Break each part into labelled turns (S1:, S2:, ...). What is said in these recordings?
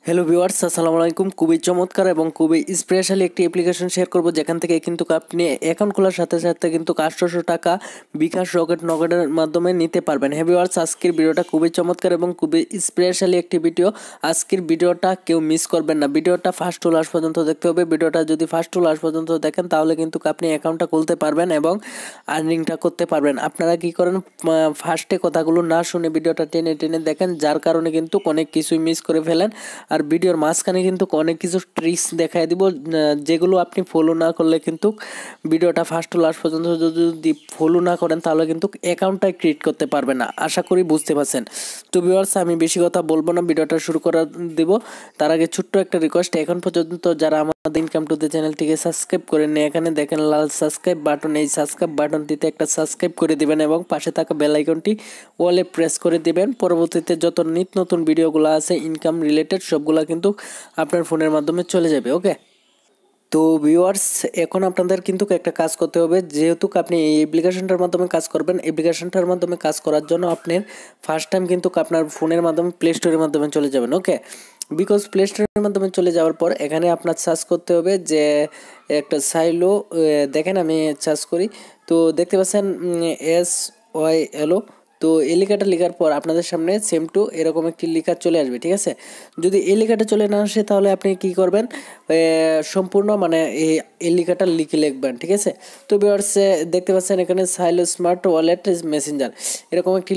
S1: Hello viewers, আসসালামু আলাইকুম। খুবই চমৎকার এবং খুবই স্পেশালি একটি অ্যাপ্লিকেশন শেয়ার করব, যেখান থেকে কিন্তু আপনি অ্যাকাউন্ট খোলার সাথে সাথে কিন্তু 800 টাকা বিকাশ রকেট নগদের মাধ্যমে নিতে পারবেন। হ্যাঁ ভিউয়ার্স, আজকের ভিডিওটা খুবই চমৎকার এবং খুবই স্পেশালি একটি ভিডিও। আজকের ভিডিওটা কেউ মিস করবেন না, ভিডিওটা ফার্স্ট টু লাস্ট পর্যন্ত দেখতে হবে। ভিডিওটা যদি ফার্স্ট টু লাস্ট পর্যন্ত দেখেন তাহলে কিন্তু আপনি অ্যাকাউন্টটা খুলতে পারবেন এবং আর্নিংটা করতে পারবেন। আপনারা কি করেন, ফার্স্টে কথাগুলো না শুনে ভিডিওটা টেনে টেনে দেখেন, যার কারণে কিন্তু অনেক কিছুই মিস করে ফেলেন। আর ভিডিওর মাঝখানে কিন্তু অনেক কিছু ট্রিক্স দেখাই দিব, যেগুলো আপনি ফলো না করলে কিন্তু ভিডিওটা ফার্স্ট টু লাস্ট পর্যন্ত যদি ফলো না করেন তাহলে কিন্তু অ্যাকাউন্টটাই ক্রিয়েট করতে পারবেন না। আশা করি বুঝতে পারছেন। তো ভিউয়ার্স, আমি বেশি কথা বলবো না, ভিডিওটা শুরু করে দেব। তার আগে ছোট্ট একটা রিকোয়েস্ট, এখন পর্যন্ত যারা আমাদের ইনকাম টু দ্য চ্যানেলটিকে সাবস্ক্রাইব করেন নি, এখানে দেখেন লাল সাবস্ক্রাইব বাটন, এই সাবস্ক্রাইব বাটনটিতে একটা সাবস্ক্রাইব করে দিবেন এবং পাশে থাকা বেল আইকনটি ওয়ালে প্রেস করে দিবেন। পরবর্তীতে যত নিত্য নতুন ভিডিওগুলো আছে ইনকাম রিলেটেড সবগুলা কিন্তু আপনার ফোনের মাধ্যমে চলে যাবে। ওকে, তো ভিউয়ার্স, এখন আপনাদের কিন্তু একটা কাজ করতে হবে। যেহেতু আপনি এই অ্যাপ্লিকেশনটার মাধ্যমে কাজ করবেন, অ্যাপ্লিকেশনটার মাধ্যমে কাজ করার জন্য আপনার ফার্স্ট টাইম কিন্তু আপনার ফোনের মাধ্যমে প্লে স্টোরের মাধ্যমে চলে যাবেন। ওকে, বিকজ প্লে স্টোরের মাধ্যমে চলে যাওয়ার পর এখানে আপনার সার্চ করতে হবে যে একটা সাইলো, দেখেন আমি সার্চ করি তো দেখতে পাচ্ছেন SYLO। তো এই লেখাটা লেখার পর আপনাদের সামনে সেম টু এরকম একটি লেখা চলে আসবে, ঠিক আছে। যদি এই লেখাটা চলে না আসে তাহলে আপনি কি করবেন, সম্পূর্ণ মানে এই লেখাটা লিখবেন, ঠিক আছে। তো ভিউয়ার্স, দেখতে পাচ্ছেন এখানে সাইলো স্মার্ট ওয়ালেট মেসেঞ্জার এরকম একটি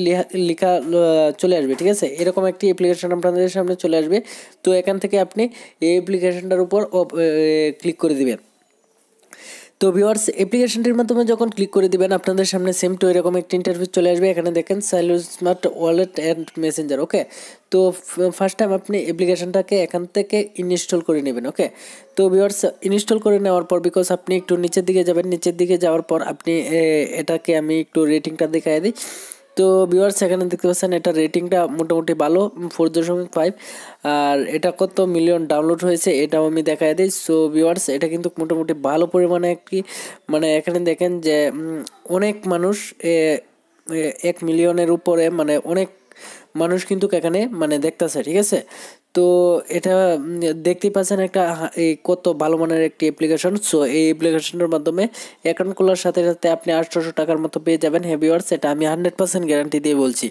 S1: লেখা চলে আসবে, ঠিক আছে। এরকম একটি অ্যাপ্লিকেশন আপনাদের সামনে চলে আসবে। তো এখান থেকে আপনি এই অ্যাপ্লিকেশনটার উপর ক্লিক করে দিবেন। তো ভিউয়ার্স, অ্যাপ্লিকেশনটির মাধ্যমে যখন ক্লিক করে দিবেন আপনাদের সামনে সেম টু এরকম একটা ইন্টারফেস চলে আসবে। এখানে দেখেন Silo smart wallet and messenger. Okay, তো ফার্স্ট টাইম আপনি অ্যাপ্লিকেশনটাকে এখান থেকে ইনস্টল করে নেবেন। ওকে, তো ভিউয়ার্স, ইনস্টল করে নেওয়ার পর বিকজ আপনি একটু নিচের দিকে যাবেন, নিচের দিকে যাওয়ার পর আপনি এটাকে আমি একটু রেটিংটা দেখাই দিই। তো ভিউয়ার্স, এখানে দেখতে পাচ্ছেন এটা রেটিংটা মোটামুটি ভালো, 4.5। আর এটা কত মিলিয়ন ডাউনলোড হয়েছে এটাও আমি দেখাই দিই। সো ভিউয়ার্স, এটা কিন্তু মোটামুটি ভালো পরিমাণে একটি, মানে এখানে দেখেন যে অনেক মানুষ 1 মিলিয়নের উপরে, মানে অনেক মানুষ কিন্তু এখানে মানে দেখতেছে, ঠিক আছে। তো এটা দেখতেই পাচ্ছেন একটা এই কত ভালো মানের একটি অ্যাপ্লিকেশন। সো এই অ্যাপ্লিকেশনের মাধ্যমে অ্যাকাউন্ট খোলার সাথে সাথে আপনি 800 টাকার মতো পেয়ে যাবেন। হ্যাঁ ভিউয়ার্স, এটা আমি 100% গ্যারান্টি দিয়ে বলছি।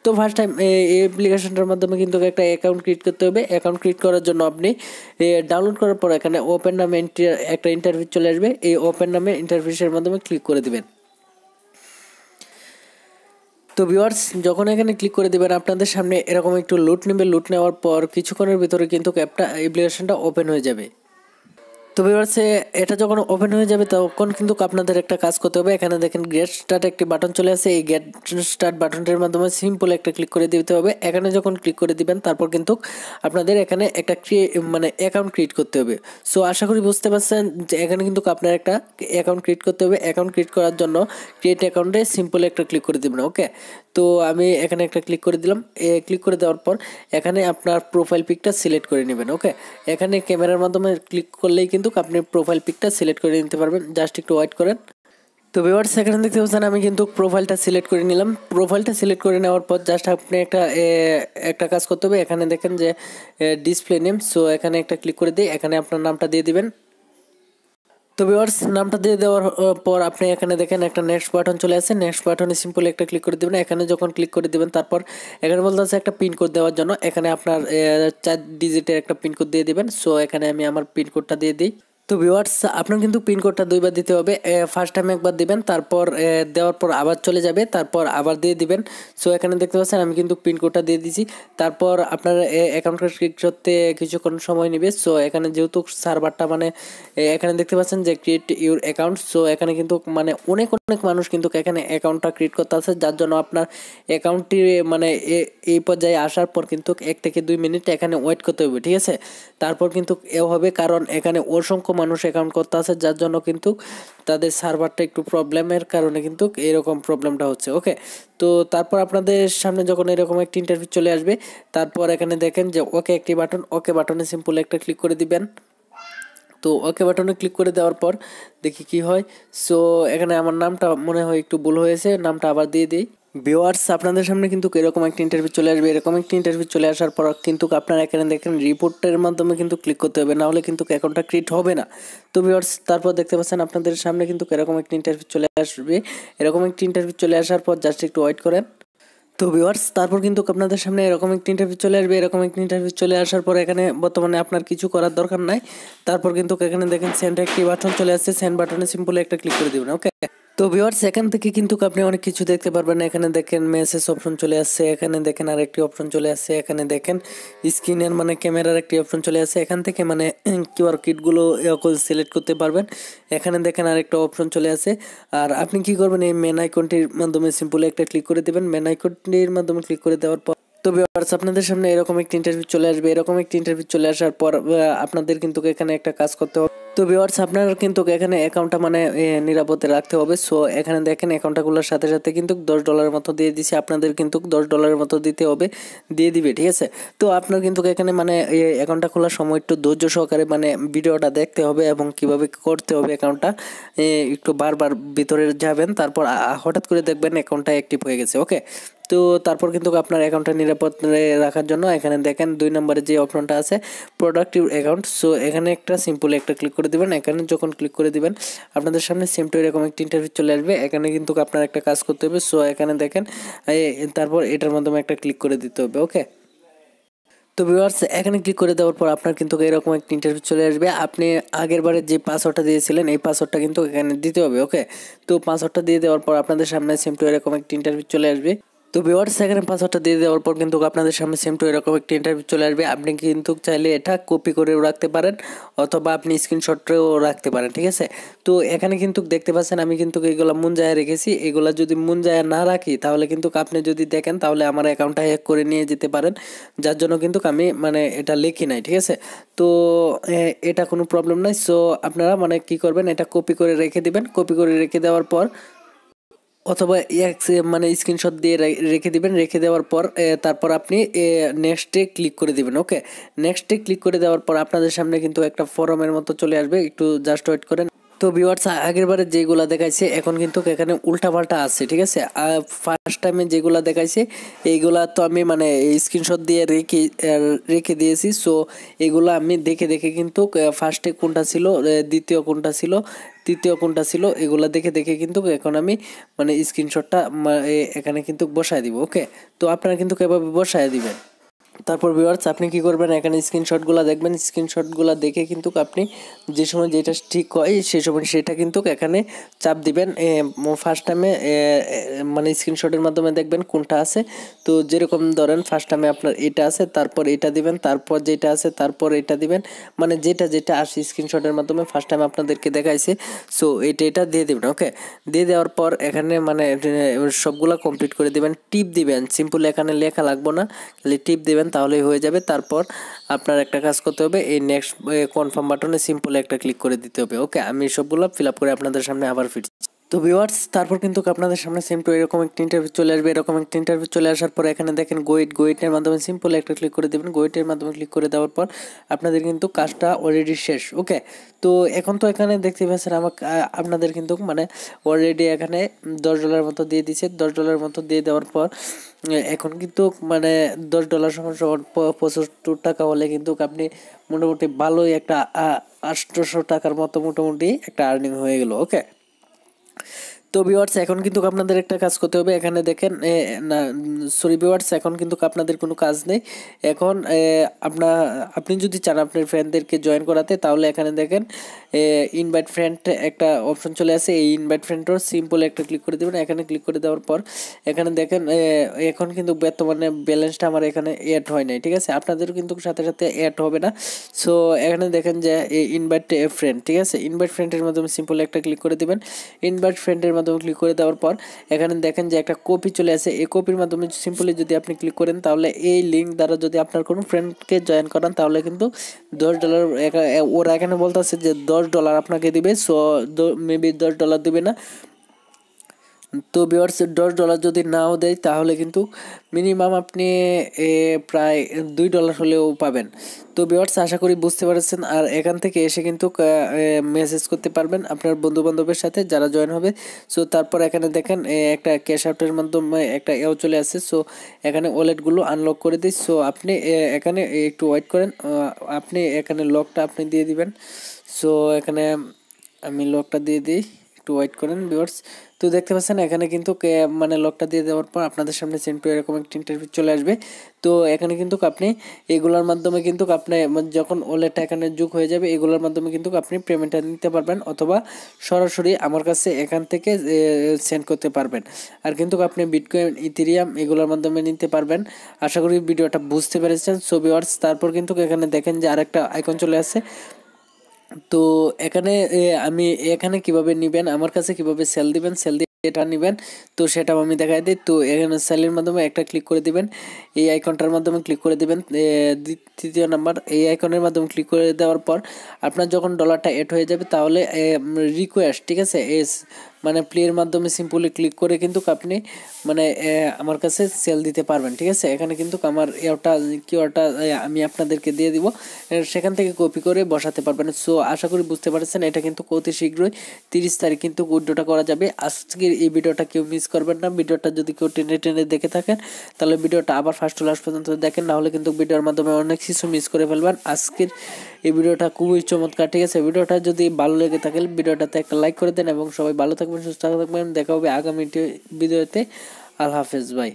S1: তো ফার্স্ট টাইম এই অ্যাপ্লিকেশনটার মাধ্যমে কিন্তু একটা অ্যাকাউন্ট ক্রিয়েট করতে হবে। অ্যাকাউন্ট ক্রিয়েট করার জন্য আপনি ডাউনলোড করার পর এখানে ওপেন নামে একটা ইন্টারফেস চলে আসবে। এই ওপেন নামে ইন্টারফেসের মাধ্যমে ক্লিক করে দিবেন। তো ভিউয়ার্স, যখন এখানে ক্লিক করে দিবেন আপনাদের সামনে এরকম একটু লুট নেবে। লুট নেওয়ার পর কিছুক্ষণের ভিতরে কিন্তু অ্যাপ্লিকেশনটা ওপেন হয়ে যাবে। তো ভিউয়ার্স, এটা যখন ওপেন হয়ে যাবে তখন কিন্তু আপনাদের একটা কাজ করতে হবে। এখানে দেখেন গেট স্টার্ট একটি বাটন চলে আসে, এই গেট স্টার্ট বাটনটির মাধ্যমে সিম্পল একটা ক্লিক করে দিতে হবে। এখানে যখন ক্লিক করে দিবেন তারপর কিন্তু আপনাদের এখানে একটা মানে অ্যাকাউন্ট ক্রিয়েট করতে হবে। সো আশা করি বুঝতে পারছেন যে এখানে কিন্তু আপনার একটা অ্যাকাউন্ট ক্রিয়েট করতে হবে। অ্যাকাউন্ট ক্রিয়েট করার জন্য ক্রিয়েট অ্যাকাউন্টে সিম্পল একটা ক্লিক করে দিবেন। ওকে, তো আমি এখানে একটা ক্লিক করে দিলাম। ক্লিক করে দেওয়ার পর এখানে আপনার প্রোফাইল পিকটা সিলেক্ট করে নেবেন। ওকে, এখানে ক্যামেরার মাধ্যমে ক্লিক করলেই কিন্তু আপনি প্রোফাইল পিকটা সিলেক্ট করে নিতে পারবেন। জাস্ট একটু ওয়েট করেন। তো ভিউয়ার্স, এখানে দেখতে পাচ্ছেন আমি কিন্তু প্রোফাইলটা সিলেক্ট করে নিলাম। প্রোফাইলটা সিলেক্ট করে নেওয়ার পর জাস্ট আপনি একটা কাজ করতে হবে। এখানে দেখেন যে ডিসপ্লে নেম, সো এখানে একটা ক্লিক করে দিই। এখানে আপনার নামটা দিয়ে দিবেন। তো ভিউয়ার্স, নামটা দিয়ে দেওয়ার পর আপনি এখানে দেখেন একটা নেক্সট বাটন চলে আসে। নেক্সট বাটনে সিম্পল একটা ক্লিক করে দিবেন। এখানে যখন ক্লিক করে দিবেন তারপর এখানে বলতে আছে একটা পিনকোড দেওয়ার জন্য। এখানে আপনার 4 ডিজিটের একটা পিনকোড দিয়ে দিবেন। সো এখানে আমি আমার পিনকোডটা দিয়ে দিই। তো ভিউয়ার্স, আপনার কিন্তু পিনকোডটা 2বার দিতে হবে। ফার্স্ট টাইম একবার দিবেন, তারপর দেওয়ার পর আবার চলে যাবে, তারপর আবার দিয়ে দিবেন। সো এখানে দেখতে পাচ্ছেন আমি কিন্তু পিনকোডটা দিয়ে দিয়েছি। তারপর আপনার অ্যাকাউন্টটা ক্রিয়েট করতে কিছুক্ষণ সময় নেবে। সো এখানে যেহেতু সার্ভারটা মানে এখানে দেখতে পাচ্ছেন যে ক্রিয়েট ইউর অ্যাকাউন্ট। সো এখানে কিন্তু মানে অনেক অনেক মানুষ কিন্তু এখানে অ্যাকাউন্টটা ক্রিয়েট করতে আছে, যার জন্য আপনার অ্যাকাউন্টটি মানে এই পর্যায়ে আসার পর কিন্তু 1 থেকে 2 মিনিট এখানে ওয়েট করতে হবে, ঠিক আছে। তারপর কিন্তু এ হবে, কারণ এখানে অসংখ্য মানুষ অ্যাকাউন্ট করতে আছে, যার জন্য কিন্তু তাদের সার্ভারটা একটু প্রবলেমের কারণে কিন্তু এরকম প্রবলেমটা হচ্ছে। ওকে, তো তারপর আপনাদের সামনে যখন এরকম একটি ইন্টারভিউ চলে আসবে তারপর এখানে দেখেন যে ওকে একটি বাটন, ওকে বাটনে সিম্পল একটা ক্লিক করে দিবেন। তো ওকে বাটনে ক্লিক করে দেওয়ার পর দেখি কি হয়। সো এখানে আমার নামটা মনে হয় একটু ভুল হয়েছে, নামটা আবার দিয়ে দিই। ভিউয়ার্স আপনাদের সামনে কিন্তু এরকম একটা ইন্টারভিউ চলে আসবে। এরকম একটা ইন্টারভিউ চলে আসার পর কিন্তু আপনারা এখানে দেখেন রিপোর্টের মাধ্যমে কিন্তু ক্লিক করতে হবে, না হলে কিন্তু অ্যাকাউন্টটা ক্রিয়েট হবে না। তো ভিউয়ার্স তারপর দেখতে পাচ্ছেন আপনাদের সামনে কিন্তু এরকম একটা ইন্টারভিউ চলে আসবে। এরকম একটা ইন্টারভিউ চলে আসার পর জাস্ট একটু ওয়েট করেন। তো ভিউয়ার্স তারপর কিন্তু আপনাদের সামনে এরকম একটা ইন্টারভিউ চলে আসবে। এরকম একটা ইন্টারভিউ চলে আসার পর এখানে বর্তমানে আপনার কিছু করার দরকার নাই। তারপর কিন্তু এখানে দেখেন সেন্ড একটি বাটন চলে আসছে, সেন্ড বাটনে সিম্পলি একটা ক্লিক করে দিবেন। ওকে, তো ভিউয়ার্স এখান থেকে কিন্তু আপনি অনেক কিছু দেখতে পারবেন। এখানে দেখেন মেসেজ অপশন চলে আসছে, এখানে দেখেন আরেকটি অপশন চলে আসছে, এখানে দেখেন স্ক্রিনের মানে ক্যামেরার একটি অপশন চলে আসছে। এখান থেকে মানে কিউআর কোডগুলো সিলেক্ট করতে পারবেন। এখানে দেখেন আরেকটা অপশন চলে আসে। আর আপনি কি করবেন, এই মেন আইকনটির মাধ্যমে সিম্পলি একটা ক্লিক করে দেবেন। মেন আইকনটির মাধ্যমে ক্লিক করে দেওয়ার পর তো ভিউয়ার্স আপনাদের সামনে এরকম একটা ইন্টারভিউ চলে আসবে। এরকম একটা ইন্টারভিউ চলে আসার পর আপনাদের কিন্তু এখানে একটা কাজ করতে হবে। তো ভিউয়ার্স আপনার কিন্তু এখানে অ্যাকাউন্টটা মানে নিরাপদে রাখতে হবে। সো এখানে দেখেন অ্যাকাউন্টগুলোর সাথে সাথে কিন্তু $10 মতো দিয়ে দিছে, আপনাদের কিন্তু $10 মতো দিতে হবে, দিয়ে দিবে, ঠিক আছে। তো আপনার কিন্তু এখানে মানে অ্যাকাউন্টটা খোলার সময় একটু ধৈর্য সহকারে মানে ভিডিওটা দেখতে হবে এবং কিভাবে করতে হবে অ্যাকাউন্টটা একটু বারবার ভিতরে যাবেন, তারপর হঠাৎ করে দেখবেন অ্যাকাউন্টটা অ্যাক্টিভ হয়ে গেছে। ওকে, তো তারপর কিন্তু আপনার অ্যাকাউন্টটা নিরাপদ রাখার জন্য এখানে দেখেন 2 নম্বরে যে অপশনটা আছে প্রোডাক্টিভ অ্যাকাউন্ট, সো এখানে একটা সিম্পল একটা ক্লিক করে দিবেন। এখানে যখন ক্লিক করে দিবেন আপনাদের সামনে সেম টু এরকম একটা ইন্টারভিউ চলে আসবে। এখানে কিন্তু আপনার একটা কাজ করতে হবে। সো এখানে দেখেন তারপর এটার মাধ্যমে একটা ক্লিক করে দিতে হবে। ওকে, তো ভিউয়ার্স এখানে ক্লিক করে দেওয়ার পর আপনার কিন্তু এরকম একটা ইন্টারভিউ চলে আসবে। আপনি আগের বারে যে পাসওয়ার্ডটা দিয়েছিলেন এই পাসওয়ার্ডটা কিন্তু এখানে দিতে হবে। ওকে, তো পাসওয়ার্ডটা দিয়ে দেওয়ার পর আপনাদের সামনে সেম টু এরকম একটা ইন্টারভিউ চলে আসবে। তো ভিউয়ার্স এখানে পাসওয়ার্ডটা দিয়ে দেওয়ার পর কিন্তু আপনাদের সামনে সেম টু এরকম একটা ইন্টারভিউ চলে আসবে। আপনি কিন্তু চাইলে এটা কপি করেও রাখতে পারেন অথবা আপনি স্ক্রিনশটও রাখতে পারেন, ঠিক আছে। তো এখানে কিন্তু দেখতে পাচ্ছেন আমি কিন্তু এগুলো মুঞ্জায় রেখেছি। এগুলা যদি মুঞ্জায় না রাখি তাহলে কিন্তু আপনি যদি দেখেন তাহলে আমার অ্যাকাউন্টটা হ্যাক করে নিয়ে যেতে পারেন, যার জন্য কিন্তু আমি মানে এটা লিখি নাই, ঠিক আছে। তো এটা কোনো প্রবলেম নাই। সো আপনারা মানে কি করবেন, এটা কপি করে রেখে দিবেন। কপি করে রেখে দেওয়ার পর অথবা মানে স্ক্রিনশট দিয়ে রেখে দিবেন। রেখে দেওয়ার পর তারপর আপনি নেক্সটে ক্লিক করে দিবেন। ওকে, নেক্সটে ক্লিক করে দেওয়ার পর আপনাদের সামনে কিন্তু একটা ফরমের মতো চলে আসবে, একটু জাস্ট ওয়েট করেন। তো ভিউয়ার্স আগের বারে যেগুলা দেখাইছে এখন কিন্তু এখানে উল্টাপাল্টা আছে, ঠিক আছে। ফার্স্ট টাইমে যেগুলা দেখাইছে এইগুলা তো আমি মানে স্ক্রিনশট দিয়ে রেখে দিয়েছি। সো এগুলো আমি দেখে দেখে কিন্তু ফার্স্টে কোনটা ছিল, দ্বিতীয় কোনটা ছিল, তৃতীয় কোনটা ছিল, এগুলা দেখে দেখে কিন্তু এখন আমি মানে স্ক্রিনশটটা এখানে কিন্তু বসায় দিব। ওকে, তো আপনারা কিন্তু এভাবে বসায় দিবেন। তারপর ভিউয়ার্স আপনি কি করবেন, এখানে স্ক্রিনশটগুলো দেখবেন। স্ক্রিনশটগুলো দেখে কিন্তু আপনি যে সময় যেটা ঠিক হয় সেই সময় সেটা কিন্তু এখানে চাপ দিবেন। ফার্স্ট টাইমে মানে স্ক্রিনশটের মাধ্যমে দেখবেন কোনটা আছে। তো যেরকম ধরেন ফার্স্ট টাইমে আপনার এটা আছে, তারপর এটা দিবেন, তারপর যেটা আছে তারপর এটা দিবেন, মানে যেটা যেটা আসে স্ক্রিনশটের মাধ্যমে ফার্স্ট টাইম আপনাদেরকে দেখাইছে। সো এটা দিয়ে দিবেন। ওকে, দিয়ে দেওয়ার পর এখানে মানে সবগুলা কমপ্লিট করে দিবেন। টিপ দিবেন, সিম্পল এখানে লেখা লাগবো না, খালি টিপ দিবেন তাহলেই হয়ে যাবে। তারপর আপনার একটা কাজ করতে হবে, এই নেক্সট কনফার্ম বাটনে সিম্পল একটা ক্লিক করে দিতে হবে। ওকে, আমি সবগুলো ফিল আপ করে আপনাদের সামনে আবার ফিরছি। তো ভিউয়ার্স তারপর কিন্তু আপনাদের সামনে সেম টু এরকম একটা ইন্টারভিউ চলে আসবে। এরকম একটা ইন্টারভিউ চলে আসার পর এখানে দেখেন গোয়েটের মাধ্যমে সিম্পল একটা ক্লিক করে দেবেন। গোয়েটের মাধ্যমে ক্লিক করে দেওয়ার পর আপনাদের কিন্তু কাজটা অলরেডি শেষ। ওকে, তো এখন তো এখানে দেখতে পাচ্ছেন আপনাদের কিন্তু মানে অলরেডি এখানে $10 মতো দিয়ে দিচ্ছে। $10 মতো দিয়ে দেওয়ার পর এখন কিন্তু মানে $10 সমান 75 টাকা হলে কিন্তু আপনি মোটামুটি ভালোই একটা 800 টাকার মতো মোটামুটি একটা আর্নিং হয়ে গেল। ওকে, তো ভিউয়ার্স এখন কিন্তু আপনাদের একটা কাজ করতে হবে। এখানে দেখেন না সরি ভিউয়ার্স এখন কিন্তু আপনাদের কোনো কাজ নেই। এখন আপনি যদি চান আপনার ফ্রেন্ডদেরকে জয়েন করাতে তাহলে এখানে দেখেন ইনভাইট ফ্রেন্ড একটা অপশন চলে আসে। এই ইনভাইট ফ্রেন্ডের সিম্পল একটা ক্লিক করে দেবেন। এখানে ক্লিক করে দেওয়ার পর এখানে দেখেন এখন কিন্তু বর্তমানে ব্যালেন্সটা আমার এখানে অ্যাড হয় নাই, ঠিক আছে। আপনাদেরও কিন্তু সাথে সাথে অ্যাড হবে না। সো এখানে দেখেন যে ইনভাইট ফ্রেন্ড, ঠিক আছে। ইনভাইট ফ্রেন্ডের মাধ্যমে সিম্পল একটা ক্লিক করে দেবেন। ইনভাইট ফ্রেন্ডের মাধ্যমে ক্লিক করে দেওয়ার পর এখানে দেখেন যে একটা কপি চলে আসে। এই কপির মাধ্যমে সিম্পলি যদি আপনি ক্লিক করেন তাহলে এই লিঙ্ক দ্বারা যদি আপনার কোনো ফ্রেন্ডকে জয়েন করান তাহলে কিন্তু $10 ওরা এখানে বলতেছে যে $10 আপনাকে দিবে। সো মেবি $10 দিবে না, তো ভিউয়ার্স $10 যদি নাও দেয় তাহলে কিন্তু মিনিমাম আপনি প্রায় $2 হলেও পাবেন। তো ভিউয়ার্স আশা করি বুঝতে পারছেন। আর এখান থেকে এসে কিন্তু মেসেজ করতে পারবেন আপনার বন্ধু বান্ধবের সাথে যারা জয়েন হবে। সো তারপর এখানে দেখেন একটা ক্যাশ আউটের মাধ্যমে একটা এও চলে আসে। সো এখানে ওয়ালেটগুলো আনলক করে দিই। সো আপনি এখানে একটু ওয়েট করেন, আপনি এখানে লকটা আপনি দিয়ে দিবেন। সো এখানে আমি লকটা দিয়ে দিই, একটু ওয়েট করেন ভিউয়ার্স। তো দেখতে পাচ্ছেন এখানে কিন্তু মানে লকটা দিয়ে দেওয়ার পর আপনাদের সামনে সেন্ড টু এরকম একটা ইন্টারভিউ চলে আসবে। তো এখানে কিন্তু আপনি এগুলোর মাধ্যমে কিন্তু আপনি যখন ওয়ালেটটা এখানে যোগ হয়ে যাবে এগুলোর মাধ্যমে কিন্তু আপনি পেমেন্টটা নিতে পারবেন, অথবা সরাসরি আমার কাছে এখান থেকে সেন্ড করতে পারবেন। আর কিন্তু আপনি বিটকয়েন, ইথেরিয়াম এগুলোর মাধ্যমে নিতে পারবেন। আশা করি ভিডিওটা বুঝতে পেরেছেন। সো ভিউয়ার্স তারপর কিন্তু এখানে দেখেন যে আরেকটা আইকন চলে আসে। তো এখানে আমি এখানে কিভাবে নিবেন, আমার কাছে কিভাবে সেল দিবেন, সেল দিয়ে এটা নিবেন, তো সেটাও আমি দেখাই দিই। তো এখানে সেলের মাধ্যমে একটা ক্লিক করে দিবেন, এই আইকনটার মাধ্যমে ক্লিক করে দিবেন। তৃতীয় নাম্বার এই আইকনের মাধ্যমে ক্লিক করে দেওয়ার পর আপনার যখন ডলারটা এড হয়ে যাবে তাহলে রিকোয়েস্ট, ঠিক আছে, মানে প্লের মাধ্যমে সিম্পলি ক্লিক করে কিন্তু আপনি মানে আমার কাছে সেল দিতে পারবেন, ঠিক আছে। এখানে কিন্তু আমার কিওয়ার্ডটা আমি আপনাদেরকে দিয়ে দিব, সেখান থেকে কপি করে বসাতে পারবেন। সো আশা করি বুঝতে পারছেন। এটা কিন্তু অতি শীঘ্রই 30 তারিখ কিন্তু উইথড্রটা করা যাবে। আজকের এই ভিডিওটা কেউ মিস করবেন না। ভিডিওটা যদি কেউ টেনে টেনে দেখে থাকেন তাহলে ভিডিওটা আবার ফার্স্ট টু লাস্ট পর্যন্ত দেখেন, নাহলে কিন্তু ভিডিওর মাধ্যমে অনেক কিছু মিস করে ফেলবেন। আজকের এই ভিডিওটা খুবই চমৎকার, ঠিক আছে। ভিডিওটা যদি ভালো লেগে থাকে ভিডিওটাতে একটা লাইক করে দেন এবং সবাই ভালো থাকবেন, সুস্থ থাকবেন। দেখা হবে আগামী ভিডিওতে। আল্লাহ হাফেজ ভাই।